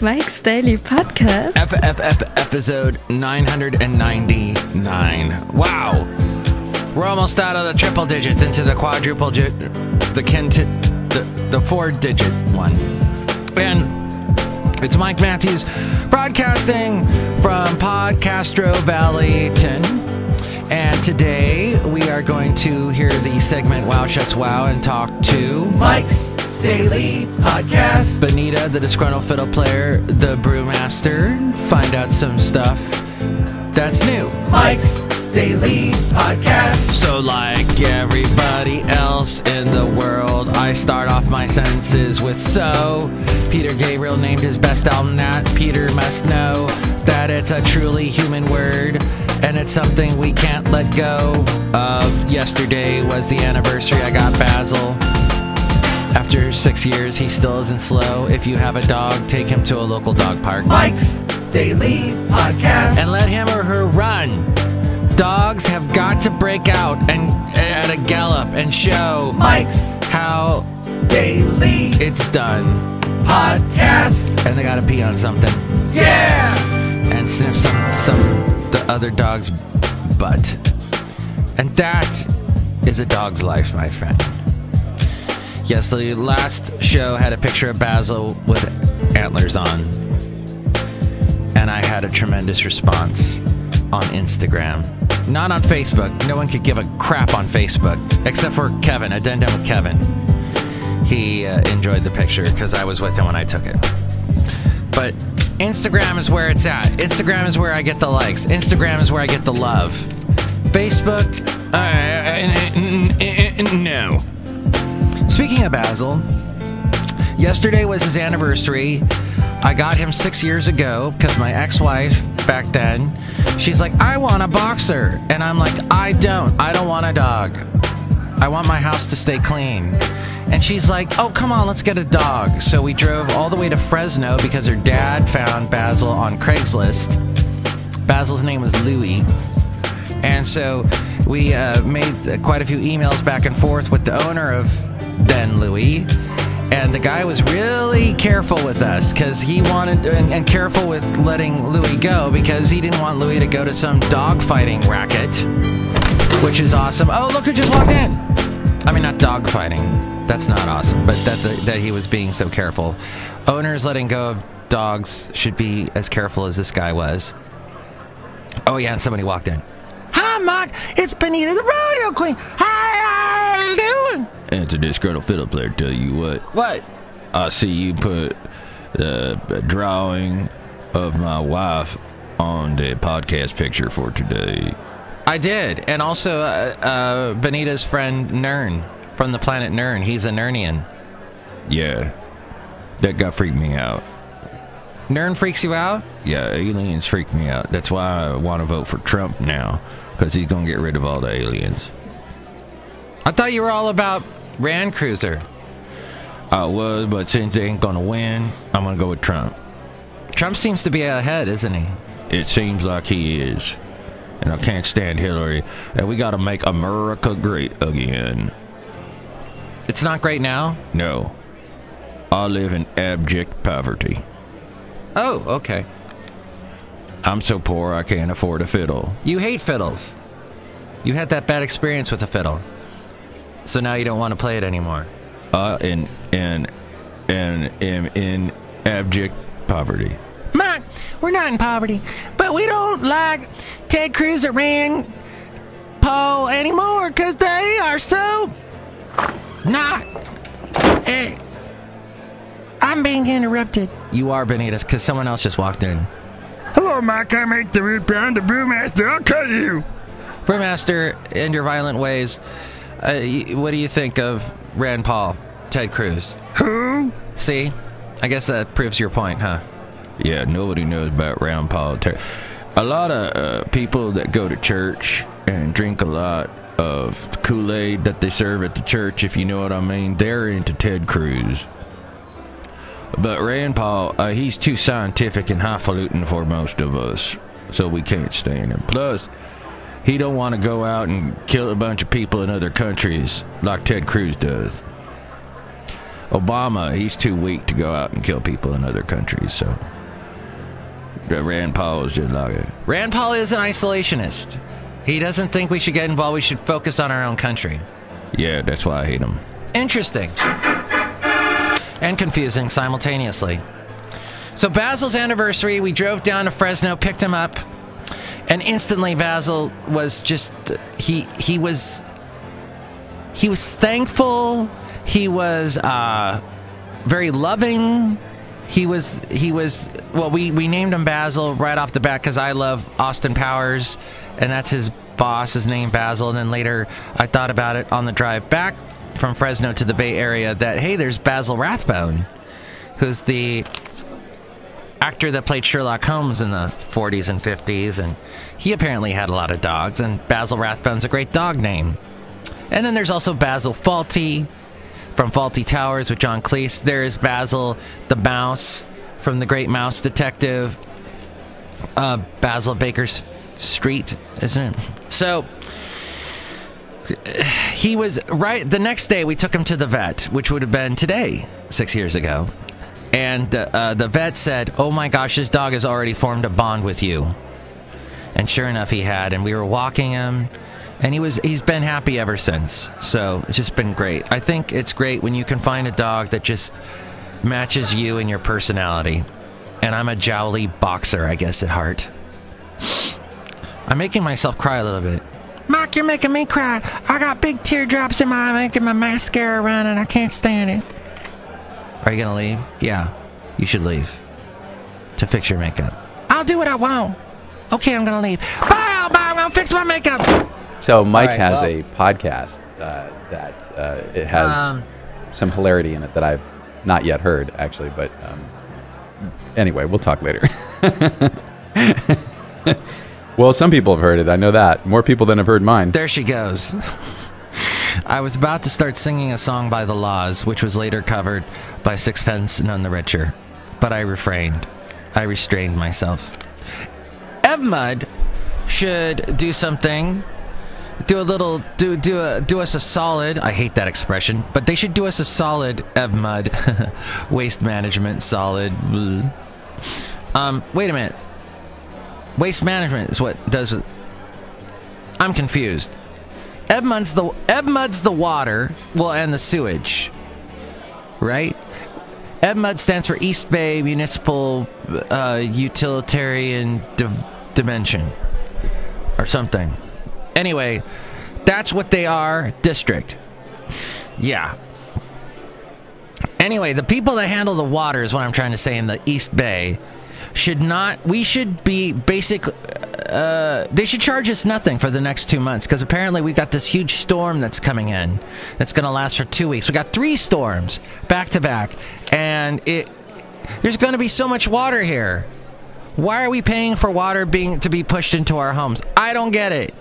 Mike's Daily Podcast. Episode 999. Wow. We're almost out of the triple digits into the quadruple the four-digit one. And it's Mike Matthews broadcasting from Podcastro Valleyton. And today we are going to hear the segment Wow Shuts Wow and talk to Mike's Daily Podcast. Benita, the disgruntled fiddle player, the brewmaster, find out some stuff that's new. Mike's Daily Podcast. So like everybody else in the world, I start off my sentences with so. Peter Gabriel named his best album that. Peter must know that it's a truly human word, and it's something we can't let go of. Yesterday was the anniversary I got Basil. After 6 years, he still isn't slow. If you have a dog, take him to a local dog park. Mike's Daily Podcast. And let him or her run. Dogs have got to break out and at a gallop and show Mike's how Daily it's done. Podcast. And they gotta pee on something. Yeah! And sniff some the other dog's butt. And that is a dog's life, my friend. Yes, the last show had a picture of Basil with antlers on. And I had a tremendous response on Instagram. Not on Facebook. No one could give a crap on Facebook. Except for Kevin, Addendum with Kevin. He enjoyed the picture because I was with him when I took it. But Instagram is where it's at. Instagram is where I get the likes. Instagram is where I get the love. Facebook? No. Speaking of Basil, yesterday was his anniversary. I got him 6 years ago because my ex-wife back then, she's like, I want a boxer. And I'm like, I don't want a dog. I want my house to stay clean. And she's like, oh, come on, let's get a dog. So we drove all the way to Fresno because her dad found Basil on Craigslist. Basil's name was Louie. And so we made quite a few emails back and forth with the owner of then Louie. And the guy was really careful with us because he wanted, and careful with letting Louie go because he didn't want Louie to go to some dog fighting racket, which is awesome. Oh, look who just walked in. I mean, not dog fighting. That's not awesome, but that he was being so careful. Owners letting go of dogs should be as careful as this guy was. Oh yeah, and somebody walked in. Hi, Mike. It's Benita, the rodeo queen. Hi, how you doing? And to disgruntled fiddle player, tell you what. What? I see you put a drawing of my wife on the podcast picture for today. I did, and also Benita's friend Nern from the planet Nern. He's a Nernian. Yeah, that guy freaked me out. Nern freaks you out? Yeah, aliens freak me out. That's why I want to vote for Trump now, because he's going to get rid of all the aliens. I thought you were all about Rand Cruiser. I was, but since they ain't going to win, I'm going to go with Trump. Trump seems to be ahead, isn't he? It seems like he is. And I can't stand Hillary. And we got to make America great again. It's not great now? No. I live in abject poverty. Oh, okay. I'm so poor I can't afford a fiddle. You hate fiddles. You had that bad experience with a fiddle. So now you don't want to play it anymore. In abject poverty. Mike, we're not in poverty, but we don't like Ted Cruz or Rand Paul anymore because they are so not. I'm being interrupted. You are, Benitez, because someone else just walked in. Hello, Mike. I make the root beer. I'm the brewmaster. I'll cut you. Brewmaster, in your violent ways, what do you think of Rand Paul, Ted Cruz? Who? See? I guess that proves your point, huh? Yeah, nobody knows about Rand Paul. A lot of people that go to church and drink a lot of Kool-Aid that they serve at the church, if you know what I mean, they're into Ted Cruz. But Rand Paul, he's too scientific and highfalutin for most of us, so we can't stand him. Plus, he don't want to go out and kill a bunch of people in other countries like Ted Cruz does. Obama, he's too weak to go out and kill people in other countries, so Rand Paul is just like it. Rand Paul is an isolationist. He doesn't think we should get involved. We should focus on our own country. Yeah, that's why I hate him. Interesting. And confusing simultaneously. So Basil's anniversary, we drove down to Fresno, picked him up, and instantly Basil was just, he was thankful. He was very loving. He was well, we named him Basil right off the bat because I love Austin Powers, and that's his boss, his name Basil. And then later I thought about it on the drive back from Fresno to the Bay Area that, hey, there's Basil Rathbone, who's the actor that played Sherlock Holmes in the 40s and 50s, and he apparently had a lot of dogs, and Basil Rathbone's a great dog name. And then there's also Basil Fawlty from Fawlty Towers with John Cleese. There's Basil the Mouse from The Great Mouse Detective. Basil Baker's Street, isn't it? So he was right. The next day we took him to the vet, which would have been today, 6 years ago. And the vet said, oh my gosh, this dog has already formed a bond with you. And sure enough, he had. And we were walking him. And he's been happy ever since. So it's just been great. I think it's great when you can find a dog that just matches you and your personality. And I'm a jowly boxer, I guess, at heart. I'm making myself cry a little bit. Mark, you're making me cry. I got big teardrops in my eye, making my mascara run, and I can't stand it. Are you gonna leave? Yeah, you should leave. To fix your makeup. I'll do what I want. Okay, I'm gonna leave. Bye, I'm gonna fix my makeup. So Mike has a podcast that it has some hilarity in it that I've not yet heard, actually. But anyway, we'll talk later. Well, some people have heard it. I know that. More people than have heard mine. There she goes. I was about to start singing a song by The Laws, which was later covered by Sixpence None the Richer. But I refrained. I restrained myself. Evmud should do something. Do us a solid. I hate that expression, but they should do us a solid, Evmud. Waste management solid. Wait a minute. Waste management is what does. I'm confused. Evmud's the water, well, and the sewage, right? Evmud stands for East Bay Municipal Utilitarian Dimension, or something. Anyway, that's what they are, district. Yeah. Anyway, the people that handle the water is what I'm trying to say in the East Bay we should be basically, they should charge us nothing for the next 2 months, because apparently we got this huge storm that's coming in that's going to last for 2 weeks. We got 3 storms back to back, and there's going to be so much water here. Why are we paying for water to be pushed into our homes? I don't get it.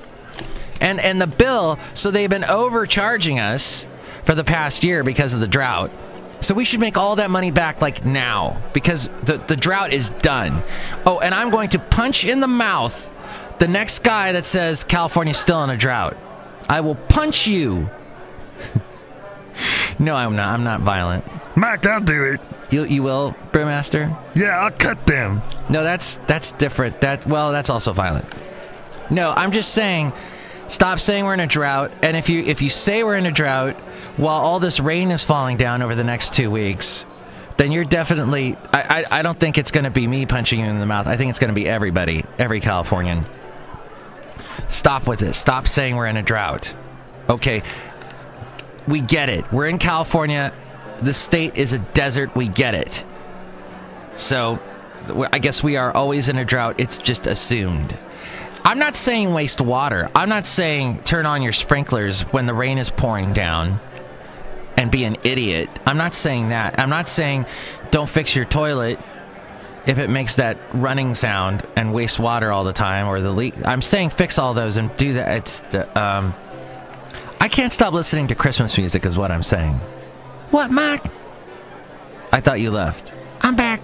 And the bill, so they've been overcharging us for the past year because of the drought. So we should make all that money back like now, because the drought is done. Oh, and I'm going to punch in the mouth the next guy that says California's still in a drought. I will punch you. No, I'm not. I'm not violent. Mike, I'll do it. You will, Brewmaster? Yeah, I'll cut them. No, that's different. That's also violent. No, I'm just saying, stop saying we're in a drought. And if you say we're in a drought while all this rain is falling down over the next 2 weeks, then you're definitely. I don't think it's going to be me punching you in the mouth. I think it's going to be everybody, every Californian. Stop with it. Stop saying we're in a drought. Okay, we get it. We're in California. The state is a desert. We get it. So I guess we are always in a drought. It's just assumed. I'm not saying waste water. I'm not saying turn on your sprinklers when the rain is pouring down and be an idiot. I'm not saying that. I'm not saying don't fix your toilet if it makes that running sound and waste water all the time, or the leak. I'm saying fix all those and do that. It's I can't stop listening to Christmas music is what I'm saying. What, Mike? I thought you left. I'm back.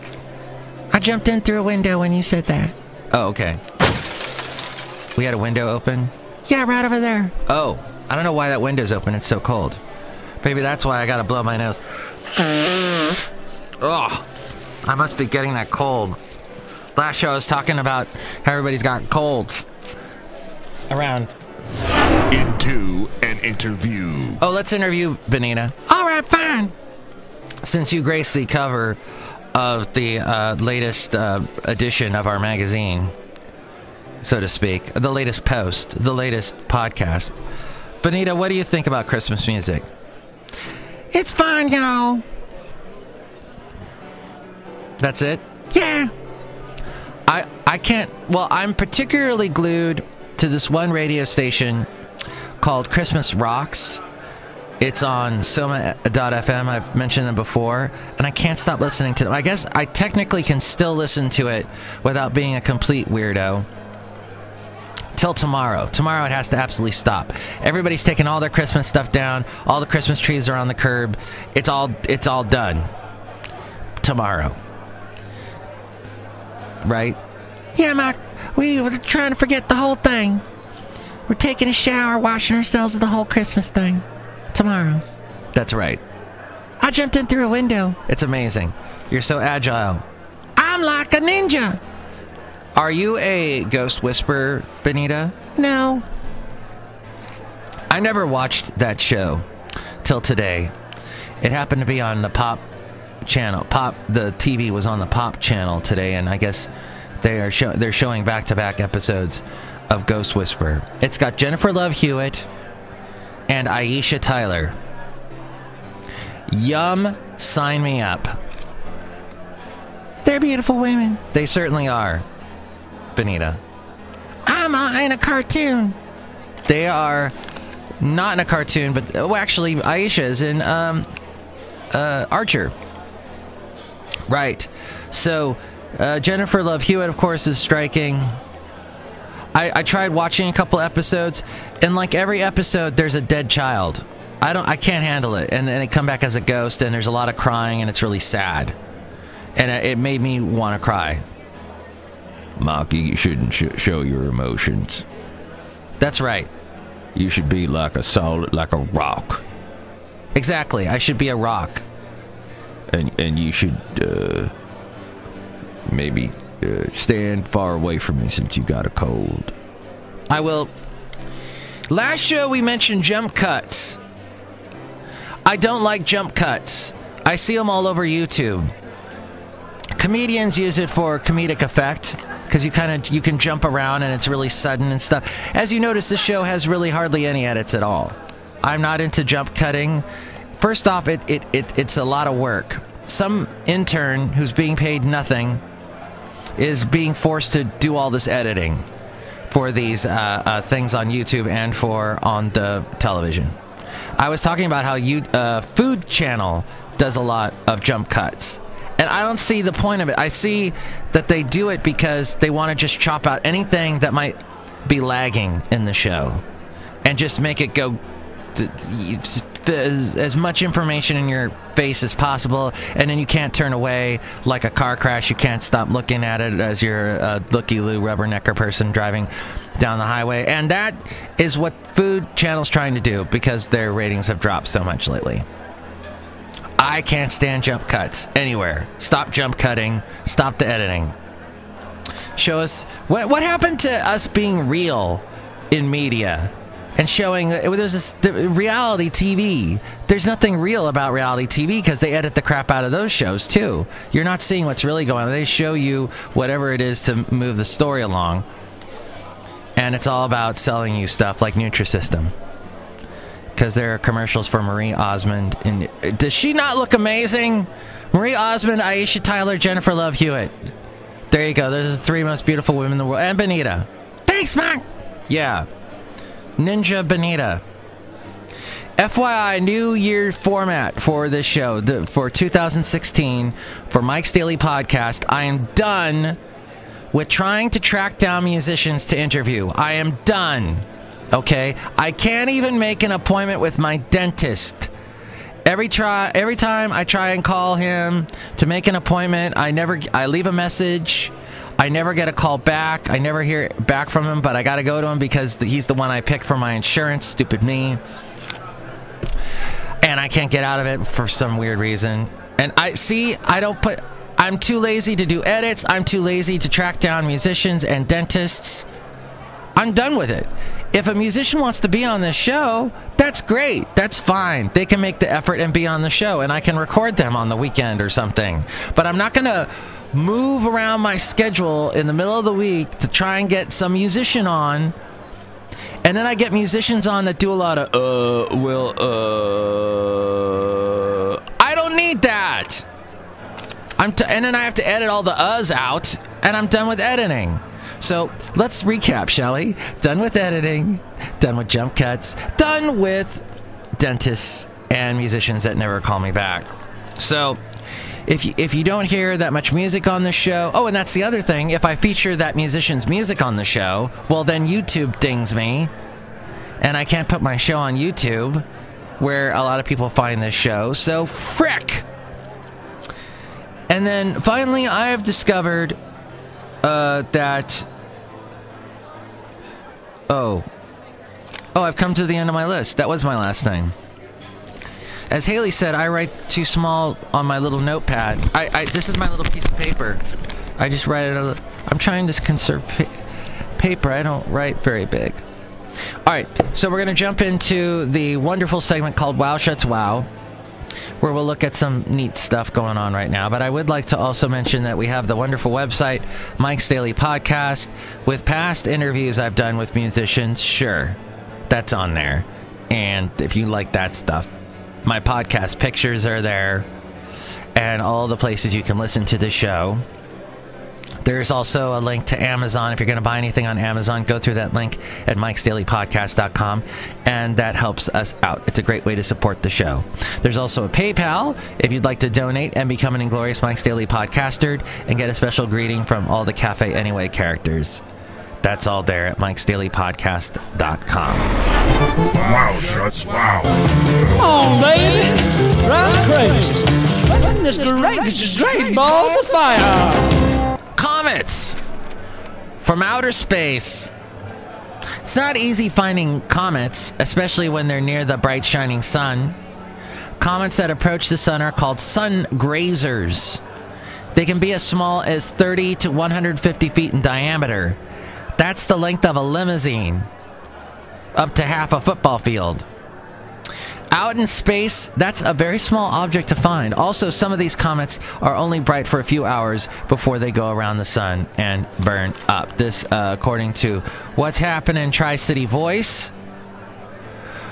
I jumped in through a window when you said that. Oh, okay. We had a window open? Yeah, right over there. Oh, I don't know why that window's open. It's so cold. Maybe that's why I gotta blow my nose. Ugh. I must be getting that cold. Last show I was talking about how everybody's got colds around. Into an interview. Oh, let's interview Benita. All right, fine. Since you graced the cover of the latest edition of our magazine, so to speak, the latest post, the latest podcast. Benita, what do you think about Christmas music? It's fine, y'all. That's it? Yeah. I can't... Well, I'm particularly glued to this one radio station called Christmas Rocks. It's on Soma.fm. I've mentioned them before, and I can't stop listening to them. I guess I technically can still listen to it without being a complete weirdo. Till tomorrow. Tomorrow it has to absolutely stop. Everybody's taking all their Christmas stuff down. All the Christmas trees are on the curb. It's all done. Tomorrow. Right? Yeah, Mike. We were trying to forget the whole thing. We're taking a shower, washing ourselves of the whole Christmas thing. Tomorrow. That's right. I jumped in through a window. It's amazing. You're so agile. I'm like a ninja. Are you a ghost whisperer, Benita? No. I never watched that show till today. It happened to be on the Pop channel. The TV was on the Pop channel today, and I guess they're showing back-to-back episodes of Ghost Whisperer. It's got Jennifer Love Hewitt and Aisha Tyler. Yum, sign me up. They're beautiful women. They certainly are, Benita. I'm in a cartoon. They are not in a cartoon, but actually Aisha is in Archer. Right. So Jennifer Love Hewitt, of course, is striking. I tried watching a couple episodes, and like every episode, there's a dead child. I can't handle it, and then they come back as a ghost, and there's a lot of crying, and it's really sad, and it made me want to cry. Mark, you shouldn't show your emotions. That's right. You should be like a rock. Exactly. I should be a rock. And you should maybe stand far away from me since you got a cold. I will. Last show we mentioned jump cuts. I don't like jump cuts. I see them all over YouTube. Comedians use it for comedic effect because you can jump around and it's really sudden and stuff. As you notice, this show has really hardly any edits at all. I'm not into jump cutting. First off, it's a lot of work. Some intern who's being paid nothing is being forced to do all this editing for these things on YouTube and on the television. I was talking about how Food Channel does a lot of jump cuts. And I don't see the point of it. I see that they do it because they want to just chop out anything that might be lagging in the show and just make it go as much information in your face as possible, and then you can't turn away like a car crash. You can't stop looking at it as you're a looky-loo rubbernecker person driving down the highway. And that is what Food Channel's trying to do because their ratings have dropped so much lately. I can't stand jump cuts anywhere. Stop jump cutting. Stop the editing. Show us what happened to us being real in media and showing there's the reality TV. There's nothing real about reality TV because they edit the crap out of those shows too. You're not seeing what's really going on. They show you whatever it is to move the story along, and it's all about selling you stuff like Nutrisystem. Because there are commercials for Marie Osmond. And does she not look amazing? Marie Osmond, Aisha Tyler, Jennifer Love Hewitt. There you go. Those are the three most beautiful women in the world. And Benita. Thanks, Mark. Yeah. Ninja Benita. FYI, New Year format for this show. For 2016, for Mike's Daily Podcast, I am done with trying to track down musicians to interview. I am done. Okay, I can't even make an appointment with my dentist. Every time I try and call him to make an appointment, I leave a message. I never get a call back. I never hear back from him, but I got to go to him because he's the one I picked for my insurance. Stupid me. And and I can't get out of it for some weird reason. And I'm too lazy to do edits. I'm too lazy to track down musicians and dentists. I'm done with it. If a musician wants to be on this show, that's great. That's fine. They can make the effort and be on the show, and I can record them on the weekend or something. But I'm not going to move around my schedule in the middle of the week to try and get some musician on. And then I get musicians on that do a lot of, I don't need that. And then I have to edit all the uhs out, and I'm done with editing. So let's recap, shall we? Done with editing, done with jump cuts, done with dentists and musicians that never call me back. So if you don't hear that much music on the show, oh, and that's the other thing, if I feature that musician's music on the show, well, then YouTube dings me, and I can't put my show on YouTube, where a lot of people find this show, so frick! And then finally, I have discovered that... I've come to the end of my list. That was my last thing. As Haley said, I write too small on my little notepad. This is my little piece of paper. I just write it. I'm trying to conserve paper. I don't write very big. All right, so we're going to jump into the wonderful segment called Wow Shuts Wow, where we'll look at some neat stuff going on right now. But I would like to also mention that we have the wonderful website, Mike's Daily Podcast, with past interviews I've done with musicians. Sure, that's on there. And if you like that stuff, my podcast pictures are there, and all the places you can listen to the show. There's also a link to Amazon. If you're going to buy anything on Amazon, go through that link at mikesdailypodcast.com, and that helps us out. It's a great way to support the show. There's also a PayPal if you'd like to donate and become an Inglorious Mike's Daily Podcaster and get a special greeting from all the Cafe Anyway characters. That's all there at mikesdailypodcast.com. Wow, shuts wow. Come on, baby. Drive crazy. Goodness gracious, great balls of fire. Comets from outer space. It's not easy finding comets, especially when they're near the bright shining sun. Comets that approach the sun are called sun grazers. They can be as small as 30 to 150 feet in diameter. That's the length of a limousine, up to half a football field. Out in space, that's a very small object to find. Also, some of these comets are only bright for a few hours before they go around the sun and burn up. This, according to What's Happening Tri-City Voice.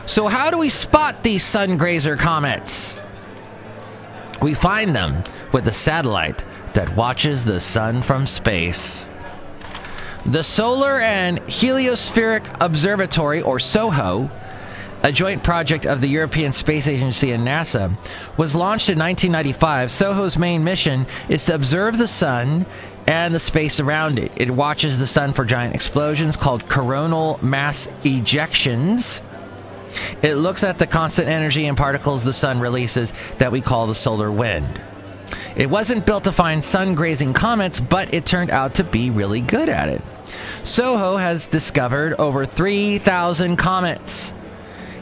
So how do we spot these sun grazer comets? We find them with a satellite that watches the sun from space. The Solar and Heliospheric Observatory, or SOHO, a joint project of the European Space Agency and NASA, was launched in 1995. SOHO's main mission is to observe the sun and the space around it. It watches the sun for giant explosions called coronal mass ejections. It looks at the constant energy and particles the sun releases that we call the solar wind. It wasn't built to find sun-grazing comets, but it turned out to be really good at it. SOHO has discovered over 3,000 comets.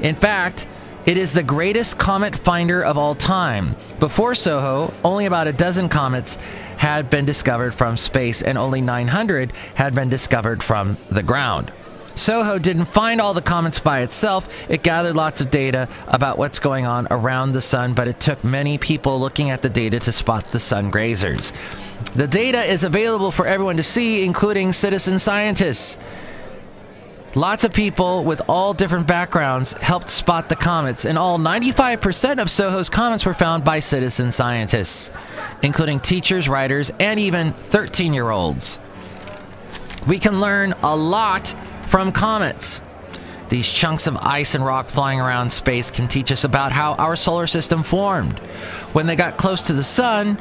In fact, it is the greatest comet finder of all time. Before SOHO, only about a dozen comets had been discovered from space, and only 900 had been discovered from the ground. SOHO didn't find all the comets by itself. It gathered lots of data about what's going on around the sun, but it took many people looking at the data to spot the sun grazers. The data is available for everyone to see, including citizen scientists. Lots of people with all different backgrounds helped spot the comets. In all, 95% of SOHO's comets were found by citizen scientists, including teachers, writers, and even 13-year-olds. We can learn a lot from comets. These chunks of ice and rock flying around space can teach us about how our solar system formed. When they got close to the sun,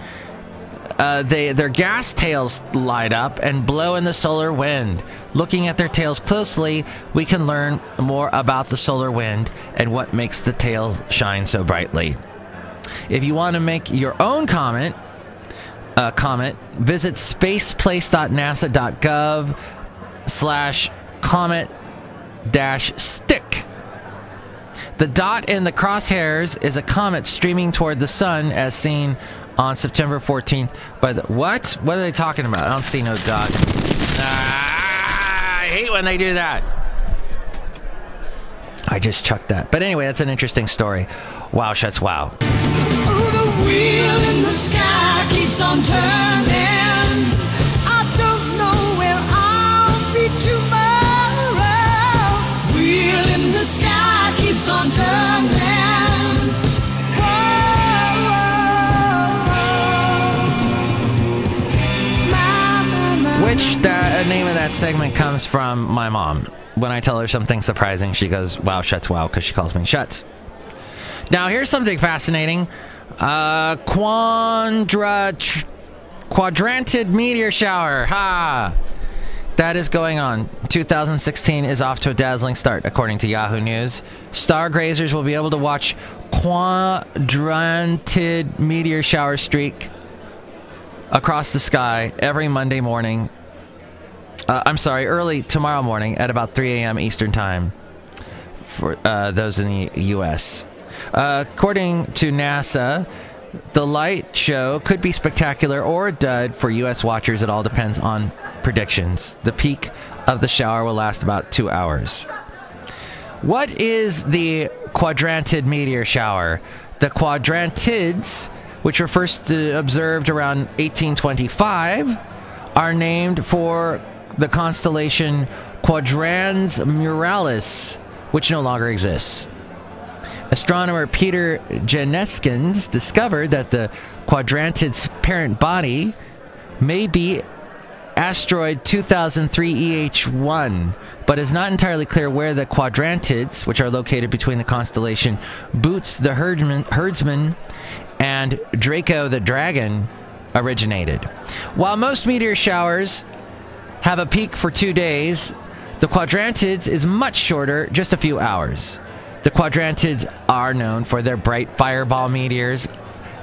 their gas tails light up and blow in the solar wind. Looking at their tails closely, we can learn more about the solar wind and what makes the tail shine so brightly. If you want to make your own comet, visit spaceplace.nasa.gov/comet-stick. The dot in the crosshairs is a comet streaming toward the sun as seen on September 14th. But what? What are they talking about? I don't see no dot. I hate when they do that. I just chucked that. But anyway, that's an interesting story. Wow, shuts wow. Oh, the wheel in the sky keeps on turning. I don't know where I'll be tomorrow. Wheel in the sky keeps on turning. Whoa. Which the name of that segment comes from my mom. When I tell her something surprising, she goes, wow, shuts wow, because she calls me Shuts. Now, here's something fascinating. Quadrantid meteor shower. Ha! That is going on. 2016 is off to a dazzling start, according to Yahoo News. Stargazers will be able to watch quadrantid meteor shower streak across the sky every Monday morning. Early tomorrow morning at about 3 a.m. Eastern Time for those in the U.S. According to NASA, the light show could be spectacular or a dud for U.S. watchers. It all depends on predictions. The peak of the shower will last about 2 hours. What is the quadrantid meteor shower? The quadrantids, which were first observed around 1825, are named for the constellation Quadrans Muralis, which no longer exists. Astronomer Peter Janeskins discovered that the quadrantid's parent body may be asteroid 2003 EH1, but is not entirely clear where the quadrantids, which are located between the constellation Boots the Herdsman and Draco the Dragon, originated. While most meteor showers have a peak for 2 days, the quadrantids is much shorter, just a few hours. The quadrantids are known for their bright fireball meteors.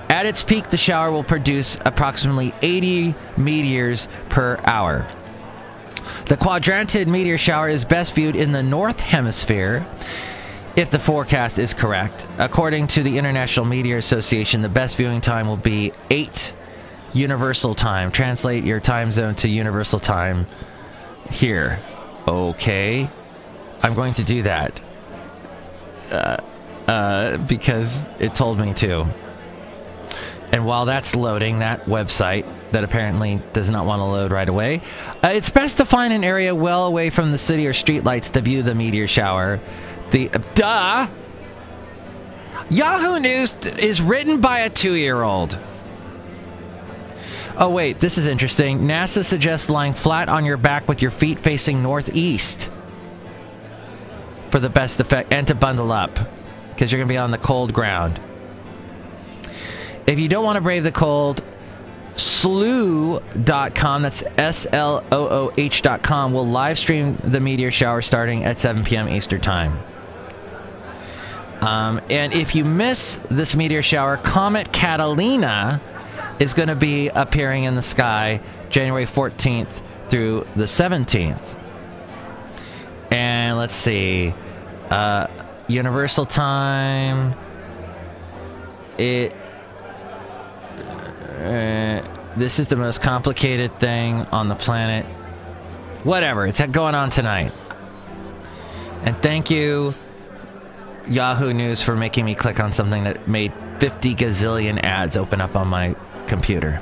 At its peak, the shower will produce approximately 80 meteors per hour. The quadrantid meteor shower is best viewed in the North Hemisphere, if the forecast is correct. According to the International Meteor Association, the best viewing time will be 8 Universal Time. Translate your time zone to Universal Time here. Okay. I'm going to do that. Because it told me to. And while that's loading, that website that apparently does not want to load right away, it's best to find an area well away from the city or streetlights to view the meteor shower. Yahoo News is written by a 2-year-old. Oh wait, this is interesting. NASA suggests lying flat on your back with your feet facing northeast for the best effect, and to bundle up, because you're going to be on the cold ground. If you don't want to brave the cold, slooh.com, that's SLOOH.com, will live stream the meteor shower starting at 7 p.m. Eastern Time. And if you miss this meteor shower, Comet Catalina is going to be appearing in the sky January 14th through the 17th. And let's see, Universal Time, this is the most complicated thing on the planet. Whatever, it's going on tonight. And thank you, Yahoo News, for making me click on something that made 50 gazillion ads open up on my computer.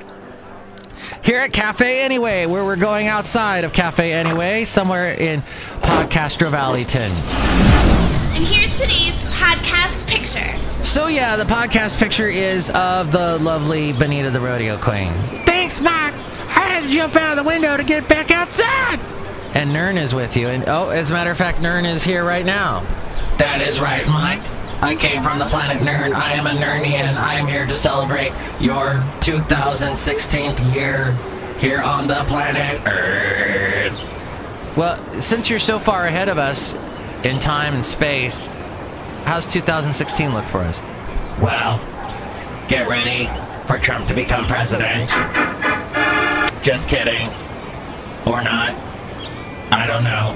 Here at Cafe Anyway, where we're going outside of Cafe Anyway, somewhere in Podcastro Valleyton. And here's today's podcast picture. So yeah, the podcast picture is of the lovely Bonita the Rodeo Queen. Thanks, Mike! I had to jump out of the window to get back outside! And Nern is with you, and oh, as a matter of fact, Nern is here right now. That is right, Mike. I came from the planet Nern. I am a Nernian. I am here to celebrate your 2016th year here on the planet Earth. Well, since you're so far ahead of us in time and space, how's 2016 look for us? Well, get ready for Trump to become president. Just kidding. Or not. I don't know.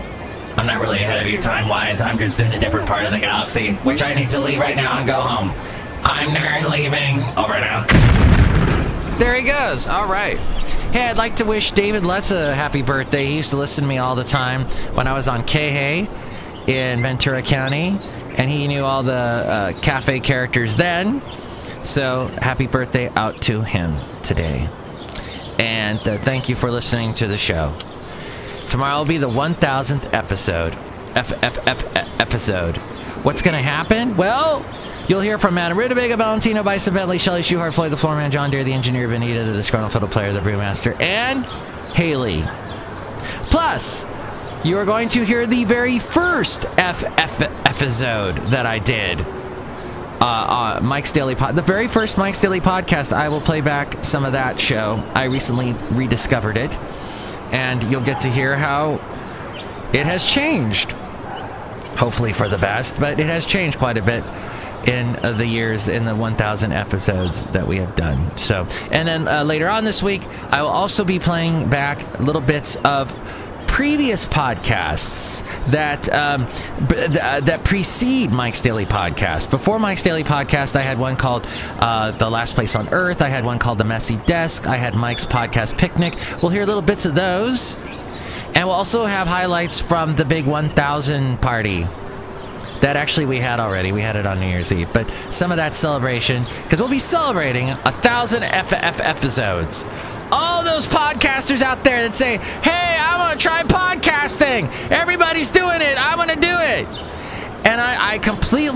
I'm not really ahead of you time-wise. I'm just in a different part of the galaxy, which I need to leave right now and go home. I'm Nern leaving. Over and out. There he goes. All right. Hey, I'd like to wish David Lutz a happy birthday. He used to listen to me all the time when I was on Kehei in Ventura County, and he knew all the cafe characters then. So, happy birthday out to him today. And thank you for listening to the show. Tomorrow will be the 1000th episode. Episode. What's going to happen? Well, you'll hear from Adam Rudabega, Valentino, Bison, Bentley, Shelley, Schuhart, Floyd, the Floorman, John Deere, the Engineer, Benita, the disgruntled fiddle player, the Brewmaster, and Haley. Plus, you are going to hear the very first episode that I did. Mike's Daily Pod. The very first Mike's Daily Podcast. I will play back some of that show. I recently rediscovered it. And you'll get to hear how it has changed. Hopefully for the best, but it has changed quite a bit in the years, in the 1,000 episodes that we have done. So, and then later on this week, I will also be playing back little bits of previous podcasts that precede Mike's Daily Podcast. Before Mike's Daily Podcast, I had one called The Last Place on Earth. I had one called The Messy Desk. I had Mike's Podcast Picnic. We'll hear little bits of those. And we'll also have highlights from the big 1,000 party that actually we had already. We had it on New Year's Eve. But some of that celebration, because we'll be celebrating 1,000 episodes. All those podcasters out there that say, hey, I want to try podcasting. Everybody's doing it. I want to do it. And I completely